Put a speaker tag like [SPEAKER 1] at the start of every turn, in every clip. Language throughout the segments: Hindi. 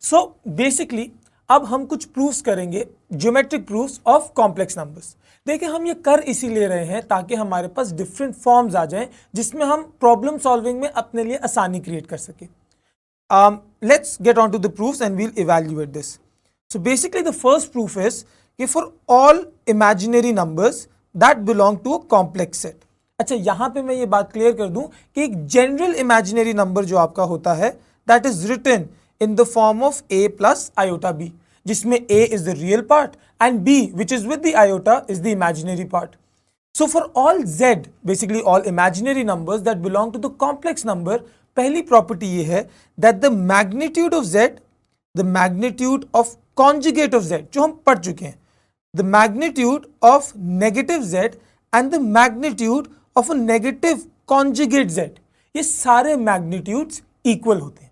[SPEAKER 1] सो बेसिकली अब हम कुछ प्रूफ्स करेंगे, geometric proofs of complex numbers. देखिए हम ये कर इसीलिए रहे हैं ताकि हमारे पास डिफरेंट फॉर्म्स आ जाएं जिसमें हम प्रॉब्लम सॉल्विंग में अपने लिए आसानी क्रिएट कर सकें। Let's get on to the proofs and we'll evaluate this. So basically the first proof is कि for all imaginary numbers that belong to a complex set. अच्छा यहाँ पे मैं ये बात क्लियर कर दूं कि एक जनरल इमेजिनरी नंबर जो आपका होता है that is written in the form of a plus iota b, जिसमें a is the real part and b which is with the iota is the imaginary part. So for all z, basically all imaginary numbers that belong to the complex number, पहली प्रॉपर्टी ये है that the magnitude of z, the magnitude of conjugate of z जो हम पढ़ चुके हैं, the magnitude of negative z and the magnitude of a negative conjugate z, ये सारे magnitudes equal होते हैं।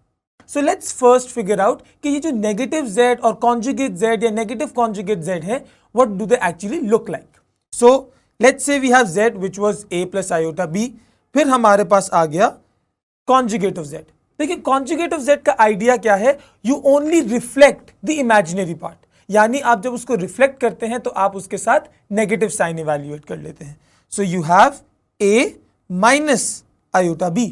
[SPEAKER 1] So let's first figure out कि ये जो negative z और conjugate z या negative conjugate z है, what do they actually look like? So let's say we have z which was a plus iota b, फिर हमारे पास आ गया conjugate of z। देखिए conjugate of z का आइडिया क्या है? You only reflect the imaginary part, यानी आप जब उसको रिफ्लेक्ट करते हैं तो आप उसके साथ नेगेटिव साइन इवैल्यूएट कर लेते हैं। So you have a minus iota b,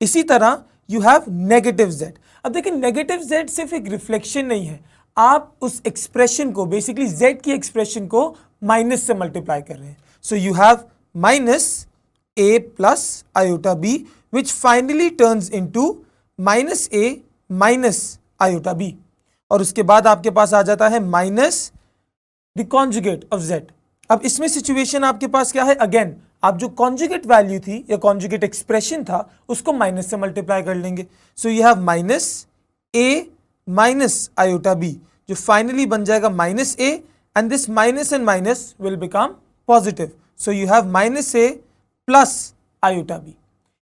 [SPEAKER 1] इसी तरह यू हैव नेगेटिव z। अब देखिए नेगेटिव z सिर्फ एक रिफ्लेक्शन नहीं है, आप उस एक्सप्रेशन को, बेसिकली z की एक्सप्रेशन को माइनस से मल्टीप्लाई कर रहे हैं। So you have minus a plus iota b which finally turns into minus a minus iota b, और उसके बाद आपके पास आ जाता है minus the conjugate of z। अब इसमें सिचुएशन आपके पास क्या है? अगेन आप जो कॉन्जुगेट वैल्यू थी या कॉन्जुगेट एक्सप्रेशन था उसको माइनस से मल्टीप्लाई कर लेंगे। So you have minus a minus iota b जो फाइनली बन जाएगा minus a, and this minus and minus will become positive. So you have minus a plus iota b।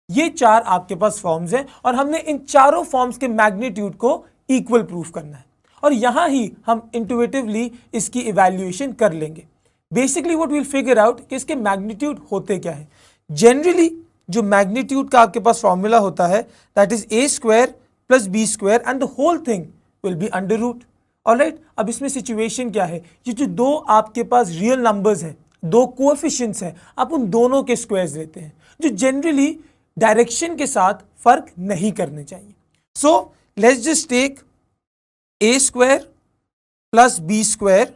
[SPEAKER 1] ये चार आपके पास फॉर्म्स हैं और हमने इन चारों फॉर्म्स के मैग्नीट्यूड को इक्वल प्रूफ करना है, और यहां ही हम इंट्यूटिवली इसकी इवैल्यूएशन कर लेंगे। Basically what will figure out कि इसके मैग्नीट्यूड होते क्या है। जनरली जो मैग्नीट्यूड का आपके पास फॉर्मूला होता है that is a square plus b square and the whole thing will be under root. Alright, अब इसमें सिचुएशन क्या है? ये जो दो आपके पास रियल नंबर्स हैं, दो कोएफिशिएंट्स हैं, आप उन दोनों के स्क्वायर्स लेते हैं जो जनरली डायरेक्शन के साथ फर्क नहीं करने चाहिए। So let's just take a square plus b square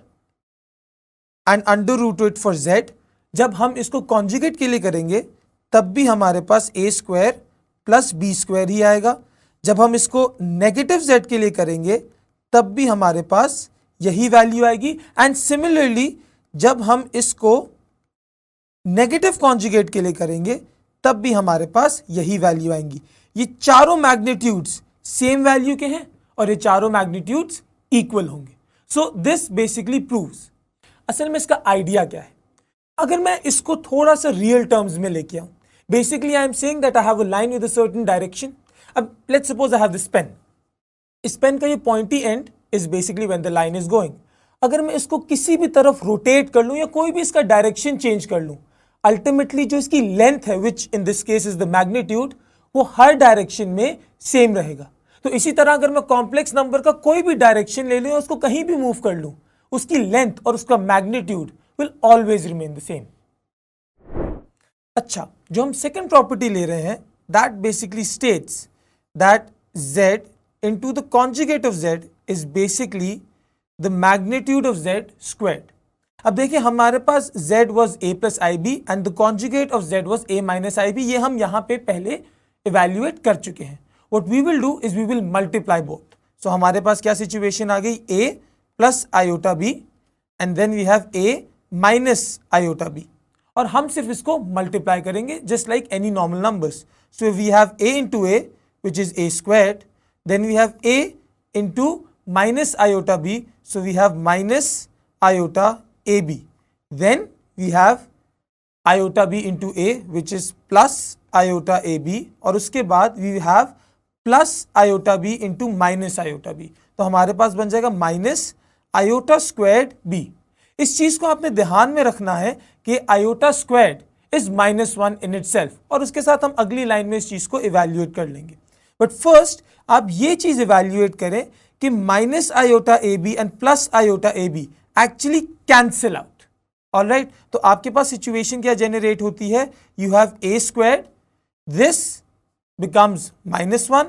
[SPEAKER 1] and under root it for z। जब हम इसको कॉन्जुगेट के लिए करेंगे तब भी हमारे पास a square plus b square ही आएगा। जब हम इसको नेगेटिव z के लिए करेंगे तब भी हमारे पास यही वैल्यू आएगी, एंड सिमिलरली जब हम इसको नेगेटिव कॉन्जुगेट के लिए करेंगे तब भी हमारे पास यही वैल्यू आएंगी। ये चारों मैग्नीट्यूड्स सेम वैल्यू के हैं और ये चारों मैग्नीट्यूड्स इक्वल होंगे। सो दिस बेसिकली प्रूव्स, असल में इसका आइडिया क्या है? अगर मैं इसको थोड़ा सा रियल टर्म्स में लेके आऊं, basically I am saying that I have a line with a certain direction. अब let's suppose I have this pen, इस पेन का ये pointy end is basically when the line is going. अगर मैं इसको किसी भी तरफ रोटेट कर लूं या कोई भी इसका डायरेक्शन चेंज कर लूं, अल्टीमेटली जो इसकी लेंथ है which in this case is the magnitude, वो हर डायरेक्शन में सेम रहेगा। तो इसी तरह अगर मैं कॉम्प्लेक्स नंबर का कोई भी डायरेक्शन ले लूं, उसको कहीं भी मूव कर लूं, उसकी लेंथ और उसका magnitude will always remain the same. अच्छा, जो हम सेकंड प्रॉपर्टी ले रहे हैं that basically states that z into the conjugate of z is basically the magnitude of z squared. अब देखिए हमारे पास z was a plus ib and the conjugate of z was a minus ib, ये हम यहाँ पे पहले इवेल्युएट कर चुके हैं। What we will do is we will multiply both. So हमारे पास क्या सिचुएशन आ गई? a plus iota b and then we have a minus iota b, और हम सिर्फ इसको मल्टीप्लाई करेंगे just like any normal numbers. So we have a into a which is a squared, then we have a into minus iota b, so we have minus iota ab, then we have iota b into a which is plus iota ab, और उसके बाद we have plus iota b into minus iota b, तो हमारे पास बन जाएगा minus iota squared b। इस चीज को आपने ध्यान में रखना है कि iota squared is -1 in itself, और उसके साथ हम अगली लाइन में इस चीज को इवेल्युएट कर लेंगे। बट फर्स्ट आप ये चीज इवेल्युएट करें कि minus iota a b and plus iota a b actually cancel out. Alright, तो आपके पास सिचुएशन क्या जेनरेट होती है, you have a square, this becomes -1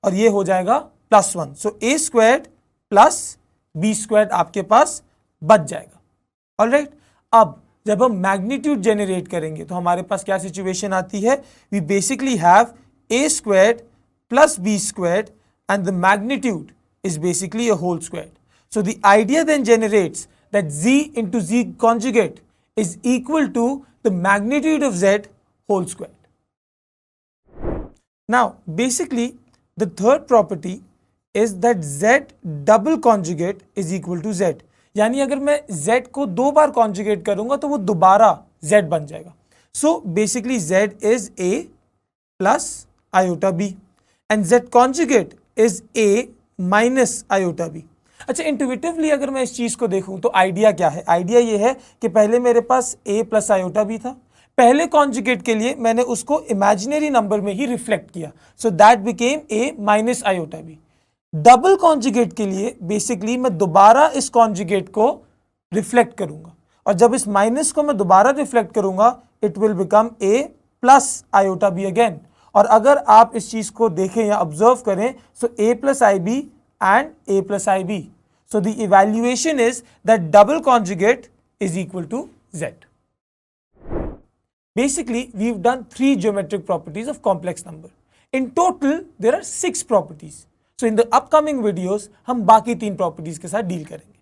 [SPEAKER 1] और ये हो जाएगा +1, so a square plus b square आपके पास बच जाएगा। ऑलराइट, अब जब हम मैग्नीट्यूड जेनरेट करेंगे तो हमारे पास क्या सिचुएशन आती है, we basically have a square plus b square and the magnitude is basically a whole squared. So the idea then generates that z into z conjugate is equal to the magnitude of z whole squared. Now basically the third property is that z double conjugate is equal to z. यानी अगर मैं z को 2 बार conjugate करूंगा तो वो दोबारा z बन जाएगा. So basically z is a plus iota b and z conjugate is a minus iota b. अच्छा, इंट्यूटिवली अगर मैं इस चीज को देखूं तो आइडिया क्या है, आइडिया ये है कि पहले मेरे पास a प्लस आयोटा b था, पहले कॉन्जुगेट के लिए मैंने उसको इमेजिनरी नंबर में ही रिफ्लेक्ट किया, so that became a minus iota b. Double conjugate के लिए बेसिकली मैं दोबारा इस कॉन्जुगेट को रिफ्लेक्ट करूंगा और जब इस माइनस को मैं दोबारा रिफ्लेक्ट करूंगा it will become a plus iota b again. और अगर आप इस चीज को देखें या ऑब्जर्व करें, so a plus i b and a plus i b. So the evaluation is that double conjugate is equal to z. Basically, we've done 3 geometric properties of complex number. In total, there are 6 properties. So in the upcoming videos, हम बाकी 3 properties के साथ डील करेंगे.